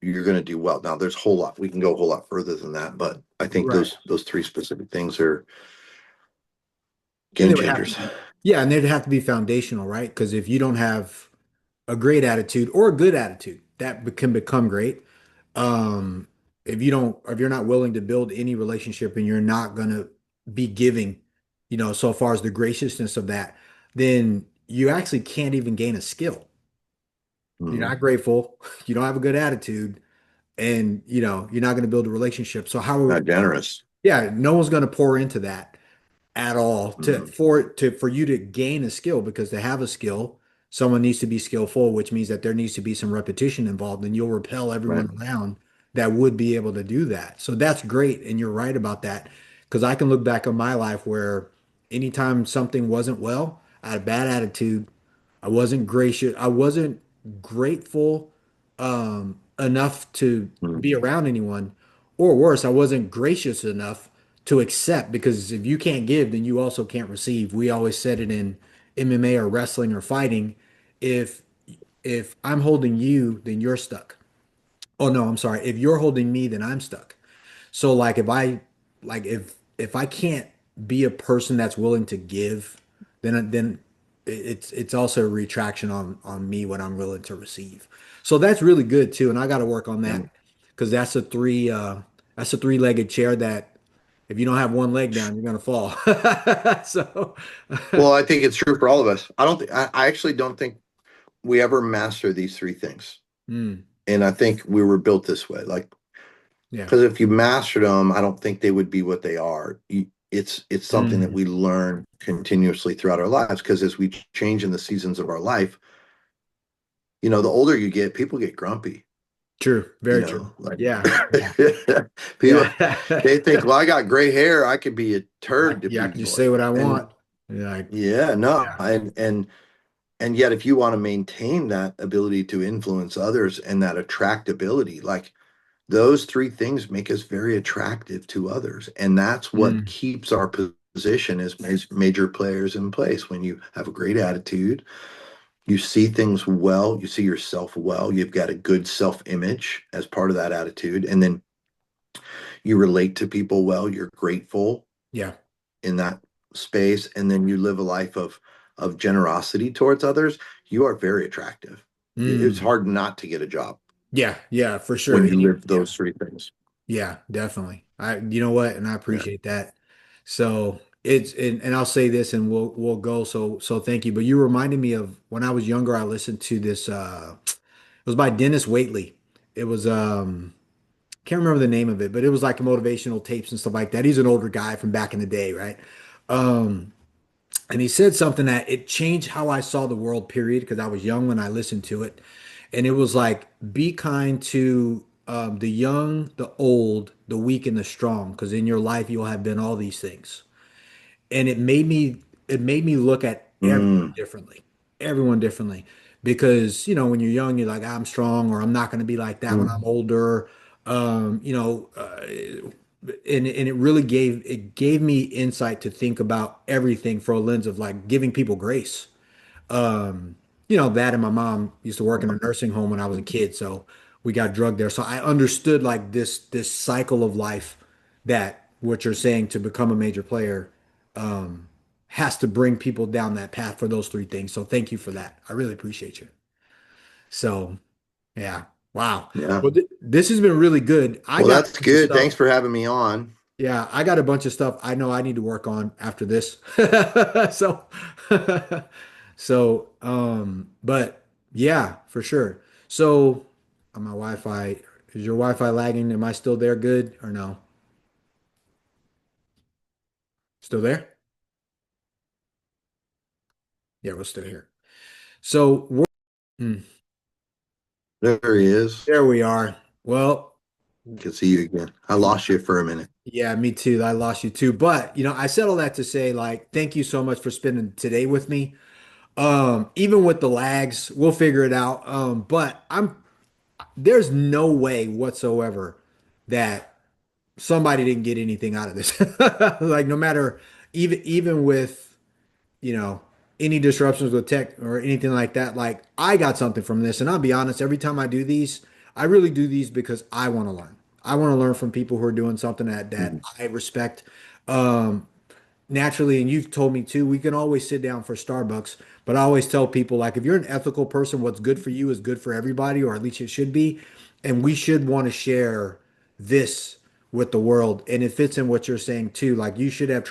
you're going to do well. Now, there's a whole lot. We can go a whole lot further than that, but I think Right. those three specific things are And game they would have to changers. be, yeah, and they'd have to be foundational, right? Because if you don't have a great attitude or a good attitude, can become great. Um, if you're not willing to build any relationship and you're not gonna be giving, so far as the graciousness of that, then you actually can't even gain a skill. You're Mhm. not grateful, you don't have a good attitude, and you're not gonna build a relationship. So Not generous. yeah, no one's gonna pour into that at all Mhm. for you to gain a skill, because to have a skill, someone needs to be skillful, which means that there needs to be some repetition involved, and you'll repel Right. everyone around that would be able to do that. So that's great, and you're right about that, because I can look back on my life where anytime something wasn't well, I had a bad attitude. I wasn't gracious. I wasn't grateful enough to Mhm. be around anyone, or worse, I wasn't gracious enough to accept, because if you can't give, then you also can't receive. We always said it in MMA or wrestling or fighting. If if I'm holding you, then you're stuck. Oh no, I'm sorry. If you're holding me, then I'm stuck. So if I can't be a person that's willing to give, then it's also a retraction on me when I'm willing to receive. So that's really good too, and I got to work on Yeah. that, because that's a three-legged chair that if you don't have one leg down, you're gonna fall. So Well, I think it's true for all of us. I actually don't think we ever master these three things. mm, And I think we were built this way. Like, yeah. because if you mastered them, I don't think they would be what they are. It's something that Mm, we learn continuously throughout our lives. Because as we change in the seasons of our life, the older you get, people get grumpy. true. Very true. Like Yeah. Yeah. people, Yeah. they think, well, I got gray hair, I could be a turd to Yeah, I can people. just say what I And want. Yeah, yeah, no, yeah. and yet, if you want to maintain that ability to influence others and that attractability, like those three things make us very attractive to others. And that's what Mm, keeps our position as major players in place. When you have a great attitude, you see things well, you see yourself well, you've got a good self image as part of that attitude. And then you relate to people well, you're grateful yeah. in that space, and then you live a life of generosity towards others. You are very attractive. It's Mm, hard not to get a job yeah, yeah, for sure. when you live Yeah, those three things. yeah, definitely. You know what? And I Yeah. appreciate that. So and I'll say this and we'll go. So thank you. But you reminded me of when I was younger, I listened to this it was by Dennis Waitley. It was can't remember the name of it, but it was like motivational tapes and stuff like that. He's an older guy from back in the day, right? Um, and he said something that it changed how I saw the world, period, because I was young when I listened to it. And it was like, be kind to the young, the old, the weak, and the strong, because in your life you'll have been all these things. And it made me look at Mm, everyone differently, because when you're young, you're like, I'm strong, or I'm not going to be like that when I'm mm, older. Um, you know, uh, and it gave me insight to think about everything for a lens of like giving people grace. That and my mom used to work in a nursing home when I was a kid, so we got drugged there. So I understood like this cycle of life, that what you're saying, to become a major player has to bring people down that path for those three things. So thank you for that. I really appreciate you. So yeah. Wow. yeah. Well, this has been really good. I Well, got that's a bunch of good. stuff. Thanks for having me on. Yeah, I got a bunch of stuff I know I need to work on after this. So, but yeah, for sure. So, on my Wi-Fi, is your Wi-Fi lagging? Am I still there good or no? Still there? Yeah, we're still here. So, hmm, There he is. there we are. Well, Can see you again. I lost you for a minute. yeah, me too. I lost you too. But, I said all that to say, like, thank you so much for spending today with me. Even with the lags, we'll figure it out. But there's no way whatsoever that somebody didn't get anything out of this. Like, no matter, even with, you know, any disruptions with tech or anything like that, like I got something from this. And I'll be honest, every time I do these, I really do these because I want to learn. I want to learn from people who are doing something that Mhm. I respect. Um, Naturally, and you've told me too, we can always sit down for Starbucks, but I always tell people like if you're an ethical person, what's good for you is good for everybody, or at least it should be. And we should want to share this with the world. And it fits in what you're saying too. Like you should have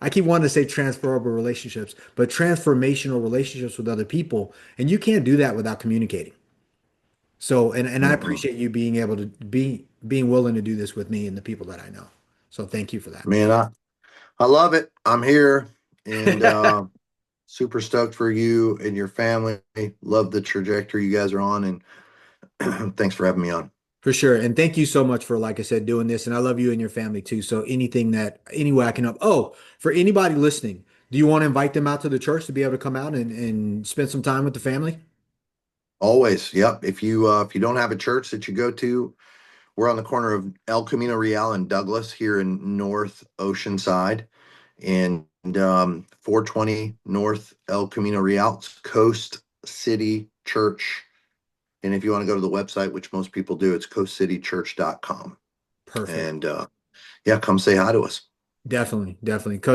I keep wanting to say transferable relationships, but transformational relationships with other people. And you can't do that without communicating. So, and I Mm-mm. appreciate you being able to being willing to do this with me and the people that I know. So thank you for Man, I love it. I'm here and that. super stoked for you and your family. Love the trajectory you guys are on, and thanks for having me on. For sure. And thank you so much for, like I said, doing this. And I love you and your family too. So any way I can help. Oh, for anybody listening, do you want to invite them out to the church to be able to come out and spend some time with the family? Always, yep. If you don't have a church that you go to, we're on the corner of El Camino Real and Douglas here in North Oceanside, and 420 North El Camino Real, it's Coast City Church. And if you want to go to the website, which most people do, it's coastcitychurch.com. Perfect. And yeah, come say hi to us. Definitely. Definitely.